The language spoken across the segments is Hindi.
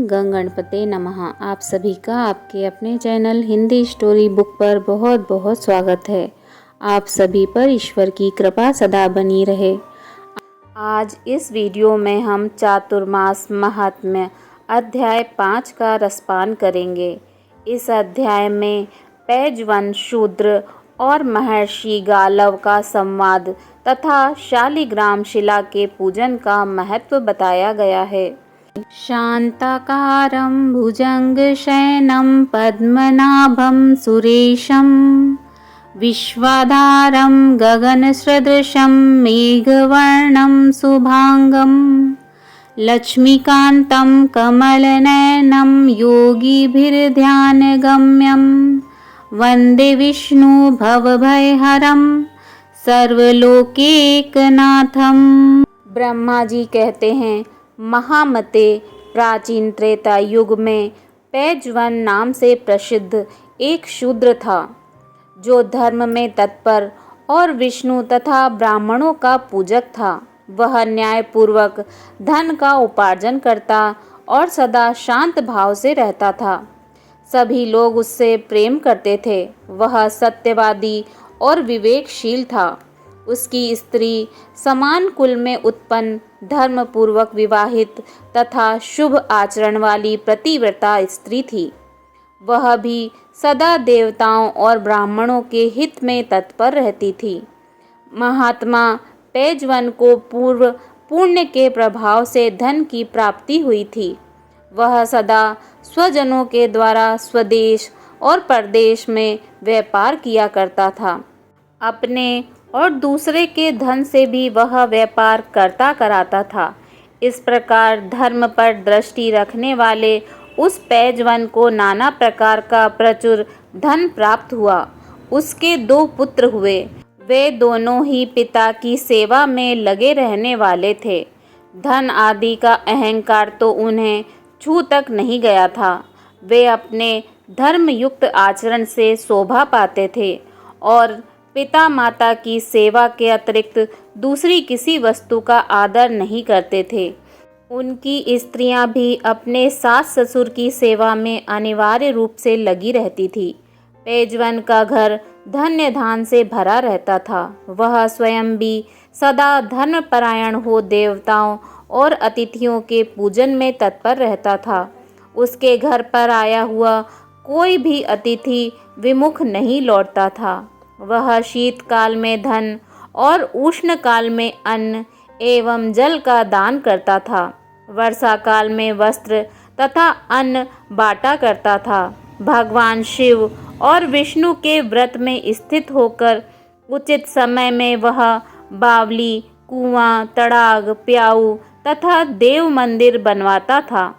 गंग गणपते नमः। आप सभी का आपके अपने चैनल हिंदी स्टोरी बुक पर बहुत बहुत स्वागत है। आप सभी पर ईश्वर की कृपा सदा बनी रहे। आज इस वीडियो में हम चातुर्मास महात्म्य अध्याय 5 का रसपान करेंगे। इस अध्याय में पैजवन शूद्र और महर्षि गालव का संवाद तथा शालिग्राम शिला के पूजन का महत्व बताया गया है। शांताकारं भुजंगशयनं पद्मनाभं सुरेशं विश्वाधारं गगनसदृशं मेघवर्णं शुभांगं लक्ष्मीकान्तं कमलनयनं योगिभिर्ध्यानगम्यं वन्दे विष्णु भवभयहरं सर्वलोकैकनाथं। ब्रह्मा जी कहते हैं, महामते प्राचीन त्रेता युग में पैजवन नाम से प्रसिद्ध एक शूद्र था, जो धर्म में तत्पर और विष्णु तथा ब्राह्मणों का पूजक था। वह न्यायपूर्वक धन का उपार्जन करता और सदा शांत भाव से रहता था। सभी लोग उससे प्रेम करते थे। वह सत्यवादी और विवेकशील था। उसकी स्त्री समान कुल में उत्पन्न, धर्मपूर्वक विवाहित तथा शुभ आचरण वाली प्रतिव्रता स्त्री थी। वह भी सदा देवताओं और ब्राह्मणों के हित में तत्पर रहती थी। महात्मा पैजवन को पूर्व पुण्य के प्रभाव से धन की प्राप्ति हुई थी। वह सदा स्वजनों के द्वारा स्वदेश और परदेश में व्यापार किया करता था। अपने और दूसरे के धन से भी वह व्यापार करता कराता था। इस प्रकार धर्म पर दृष्टि रखने वाले उस पैजवन को नाना प्रकार का प्रचुर धन प्राप्त हुआ। उसके 2 पुत्र हुए। वे दोनों ही पिता की सेवा में लगे रहने वाले थे। धन आदि का अहंकार तो उन्हें छू तक नहीं गया था। वे अपने धर्मयुक्त आचरण से शोभा पाते थे और पिता माता की सेवा के अतिरिक्त दूसरी किसी वस्तु का आदर नहीं करते थे। उनकी स्त्रियां भी अपने सास ससुर की सेवा में अनिवार्य रूप से लगी रहती थी। पैजवन का घर धन्य धान से भरा रहता था। वह स्वयं भी सदा धर्मपरायण हो देवताओं और अतिथियों के पूजन में तत्पर रहता था। उसके घर पर आया हुआ कोई भी अतिथि विमुख नहीं लौटता था। वह शीतकाल में धन और उष्ण काल में अन्न एवं जल का दान करता था। वर्षा काल में वस्त्र तथा अन्न बांटा करता था। भगवान शिव और विष्णु के व्रत में स्थित होकर उचित समय में वह बावली, कुआं, तड़ाग, प्याऊ तथा देव मंदिर बनवाता था।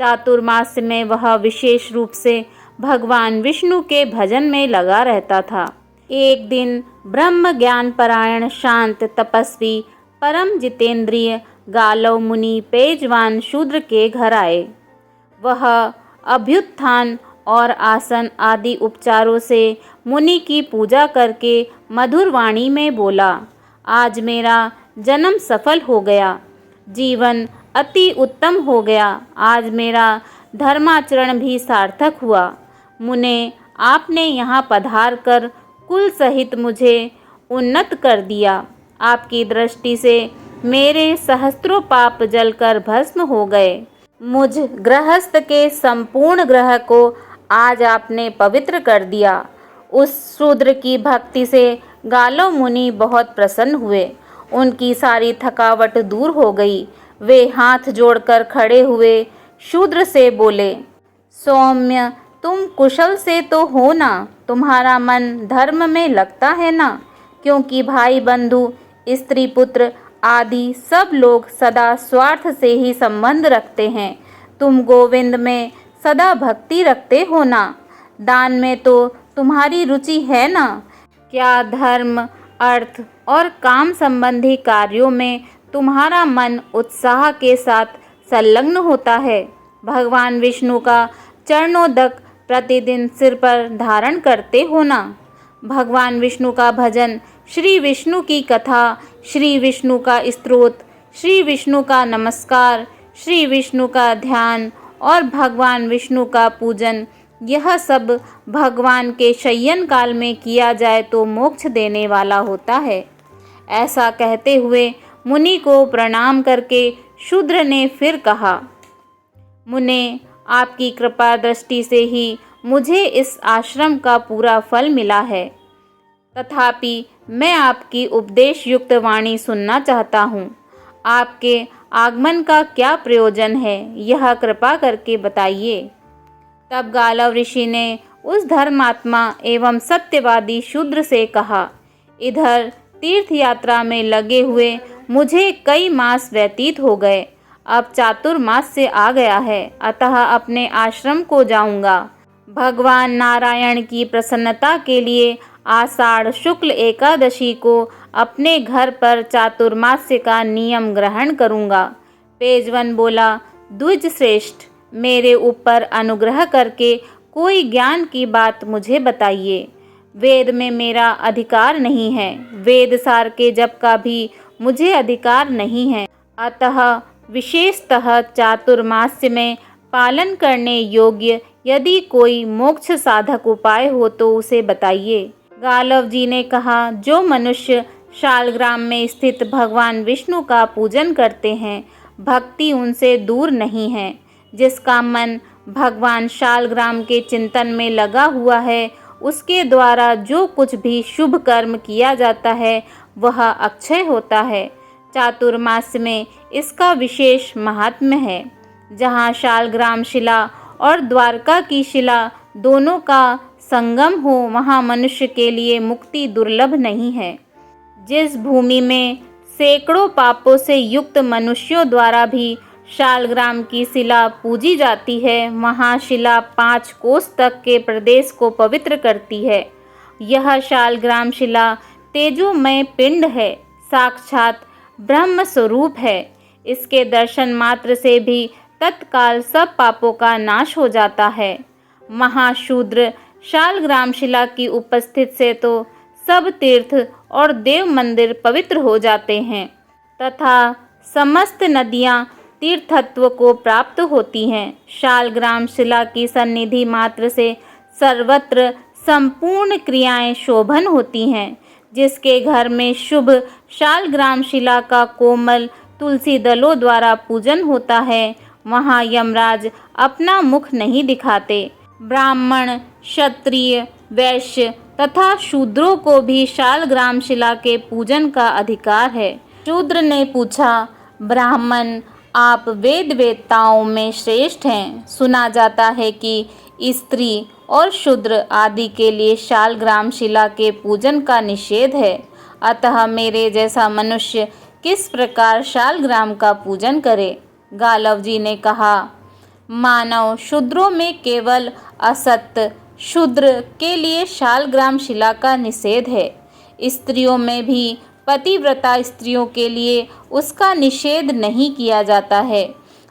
चातुर्मास में वह विशेष रूप से भगवान विष्णु के भजन में लगा रहता था। एक दिन ब्रह्म ज्ञान परायण शांत तपस्वी परम जितेंद्रिय गालव मुनि पैजवान शूद्र के घर आए। वह अभ्युत्थान और आसन आदि उपचारों से मुनि की पूजा करके मधुर वाणी में बोला, आज मेरा जन्म सफल हो गया, जीवन अति उत्तम हो गया। आज मेरा धर्माचरण भी सार्थक हुआ। मुने, आपने यहाँ पधार कर कुल सहित मुझे उन्नत कर दिया। आपकी दृष्टि से मेरे सहस्त्रों पाप जलकर भस्म हो गए। मुझ गृहस्थ के संपूर्ण ग्रह को आज आपने पवित्र कर दिया। उस शूद्र की भक्ति से गालव मुनि बहुत प्रसन्न हुए। उनकी सारी थकावट दूर हो गई। वे हाथ जोड़कर खड़े हुए शूद्र से बोले, सौम्य, तुम कुशल से तो हो ना? तुम्हारा मन धर्म में लगता है ना? क्योंकि भाई बंधु, स्त्री पुत्र आदि सब लोग सदा स्वार्थ से ही संबंध रखते हैं। तुम गोविंद में सदा भक्ति रखते हो ना? दान में तो तुम्हारी रुचि है ना? क्या धर्म, अर्थ और काम संबंधी कार्यों में तुम्हारा मन उत्साह के साथ संलग्न होता है? भगवान विष्णु का चरणोदक प्रतिदिन सिर पर धारण करते हो ना? भगवान विष्णु का भजन, श्री विष्णु की कथा, श्री विष्णु का स्तोत्र, श्री विष्णु का नमस्कार, श्री विष्णु का ध्यान और भगवान विष्णु का पूजन, यह सब भगवान के शयन काल में किया जाए तो मोक्ष देने वाला होता है। ऐसा कहते हुए मुनि को प्रणाम करके शूद्र ने फिर कहा, मुने, आपकी कृपा दृष्टि से ही मुझे इस आश्रम का पूरा फल मिला है, तथापि मैं आपकी उपदेश युक्त वाणी सुनना चाहता हूँ। आपके आगमन का क्या प्रयोजन है, यह कृपा करके बताइए। तब गालव ऋषि ने उस धर्मात्मा एवं सत्यवादी शूद्र से कहा, इधर तीर्थ यात्रा में लगे हुए मुझे कई मास व्यतीत हो गए। अब चातुर्मास से आ गया है, अतः अपने आश्रम को जाऊंगा। भगवान नारायण की प्रसन्नता के लिए आषाढ़ शुक्ल एकादशी को अपने घर पर चातुर्मास्य का नियम ग्रहण करूंगा। पेजवन बोला, द्विज श्रेष्ठ, मेरे ऊपर अनुग्रह करके कोई ज्ञान की बात मुझे बताइए। वेद में मेरा अधिकार नहीं है, वेद सार के जप का भी मुझे अधिकार नहीं है, अतः विशेषतः चातुर्मास्य में पालन करने योग्य यदि कोई मोक्ष साधक उपाय हो तो उसे बताइए। गालव जी ने कहा, जो मनुष्य शालग्राम में स्थित भगवान विष्णु का पूजन करते हैं, भक्ति उनसे दूर नहीं है। जिसका मन भगवान शालग्राम के चिंतन में लगा हुआ है, उसके द्वारा जो कुछ भी शुभ कर्म किया जाता है वह अक्षय होता है। चातुर्मास में इसका विशेष महात्म्य है। जहाँ शालग्राम शिला और द्वारका की शिला दोनों का संगम हो, वहाँ मनुष्य के लिए मुक्ति दुर्लभ नहीं है। जिस भूमि में सैकड़ों पापों से युक्त मनुष्यों द्वारा भी शालग्राम की शिला पूजी जाती है, वहाँ शिला 5 कोस तक के प्रदेश को पवित्र करती है। यह शालग्राम शिला तेजोमय पिंड है, साक्षात ब्रह्म स्वरूप है। इसके दर्शन मात्र से भी तत्काल सब पापों का नाश हो जाता है। महाशूद्र, शालग्राम शिला की उपस्थित से तो सब तीर्थ और देव मंदिर पवित्र हो जाते हैं तथा समस्त नदियाँ तीर्थत्व को प्राप्त होती हैं। शालग्राम शिला की सन्निधि मात्र से सर्वत्र संपूर्ण क्रियाएं शोभन होती हैं। जिसके घर में शुभ शालग्राम शिला का कोमल तुलसी दलों द्वारा पूजन होता है, वहाँ यमराज अपना मुख नहीं दिखाते। ब्राह्मण, क्षत्रिय, वैश्य तथा शूद्रों को भी शालग्राम शिला के पूजन का अधिकार है। शूद्र ने पूछा, ब्राह्मण, आप वेद वेत्ताओं में श्रेष्ठ हैं। सुना जाता है कि स्त्री और शूद्र आदि के लिए शालग्राम शिला के पूजन का निषेध है, अतः मेरे जैसा मनुष्य किस प्रकार शालग्राम का पूजन करे। गालव जी ने कहा, मानव शूद्रों में केवल असत्य शूद्र के लिए शालग्राम शिला का निषेध है। स्त्रियों में भी पतिव्रता स्त्रियों के लिए उसका निषेध नहीं किया जाता है।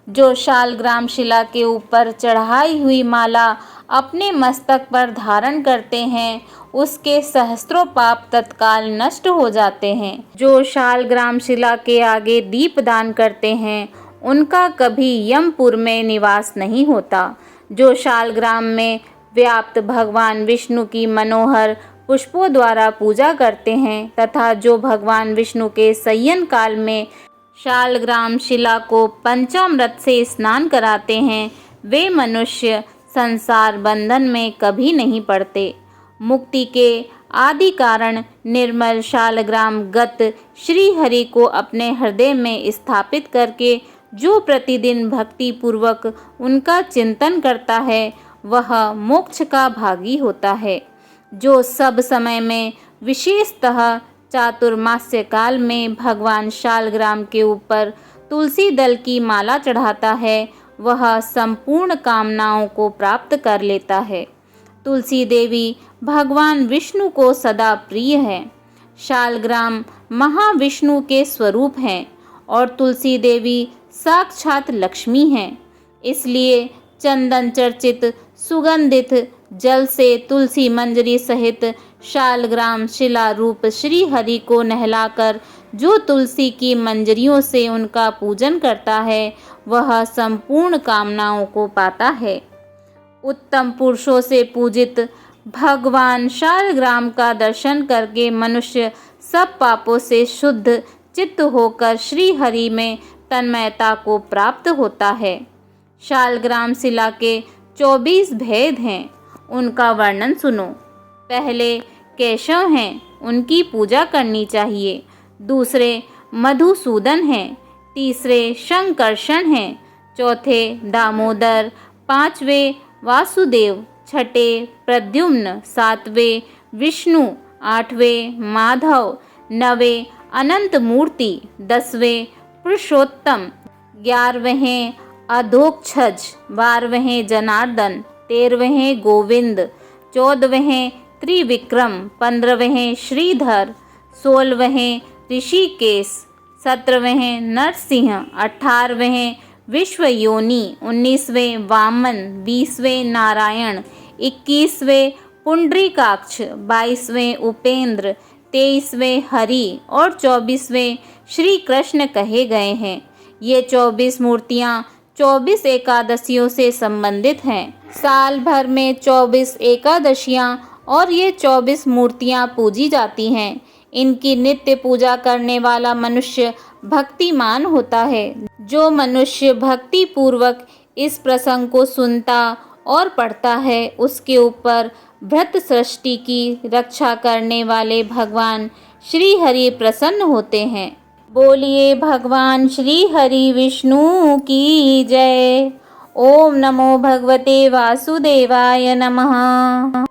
जो शालग्राम शिला के ऊपर चढ़ाई हुई माला अपने मस्तक पर धारण करते हैं, उसके सहस्त्रों पाप तत्काल नष्ट हो जाते हैं। जो शालग्राम शिला के आगे दीपदान करते हैं, उनका कभी यमपुर में निवास नहीं होता। जो शालग्राम में व्याप्त भगवान विष्णु की मनोहर पुष्पों द्वारा पूजा करते हैं तथा जो भगवान विष्णु के शयन काल में शालग्राम शिला को पंचामृत से स्नान कराते हैं, वे मनुष्य संसार बंधन में कभी नहीं पड़ते। मुक्ति के आदि कारण निर्मल शालग्राम गत श्री हरि को अपने हृदय में स्थापित करके जो प्रतिदिन भक्ति पूर्वक उनका चिंतन करता है, वह मोक्ष का भागी होता है। जो सब समय में विशेषतः चातुर्मास्य काल में भगवान शालग्राम के ऊपर तुलसी दल की माला चढ़ाता है, वह संपूर्ण कामनाओं को प्राप्त कर लेता है। तुलसी देवी भगवान विष्णु को सदा प्रिय है। शालग्राम महाविष्णु के स्वरूप हैं और तुलसी देवी साक्षात लक्ष्मी हैं। इसलिए चंदन चर्चित सुगंधित जल से तुलसी मंजरी सहित शालग्राम शिला रूप श्री हरि को नहलाकर जो तुलसी की मंजरियों से उनका पूजन करता है, वह संपूर्ण कामनाओं को पाता है। उत्तम पुरुषों से पूजित भगवान शालग्राम का दर्शन करके मनुष्य सब पापों से शुद्ध चित्त होकर श्री हरि में तन्मयता को प्राप्त होता है। शालग्राम शिला के 24 भेद हैं, उनका वर्णन सुनो। पहले केशव हैं, उनकी पूजा करनी चाहिए। दूसरे मधुसूदन हैं, तीसरे शंकरषण हैं, चौथे दामोदर, पांचवे वासुदेव, छठे प्रद्युम्न, सातवें विष्णु, आठवें माधव, नवें अनंत मूर्ति, 10वें पुरुषोत्तम, 11वें अधोक्षज, 12वें जनार्दन, 13वें गोविंद, 14वें त्रिविक्रम, 15वें श्रीधर, 16वें ऋषिकेश, 17वें नरसिंह, 18वें विश्वयोनि, 19वें वामन, 20वें नारायण, 21वें पुंडरीकाक्ष, 22वें उपेंद्र, 23वें हरि और 24वें श्री कृष्ण कहे गए हैं। ये 24 मूर्तियाँ 24 एकादशियों से संबंधित हैं। साल भर में 24 एकादशियाँ और ये 24 मूर्तियाँ पूजी जाती हैं। इनकी नित्य पूजा करने वाला मनुष्य भक्तिमान होता है। जो मनुष्य भक्ति पूर्वक इस प्रसंग को सुनता और पढ़ता है, उसके ऊपर भृत सृष्टि की रक्षा करने वाले भगवान श्री हरि प्रसन्न होते हैं। बोलिए भगवान श्री हरि विष्णु की जय। ओम नमो भगवते वासुदेवाय नमः।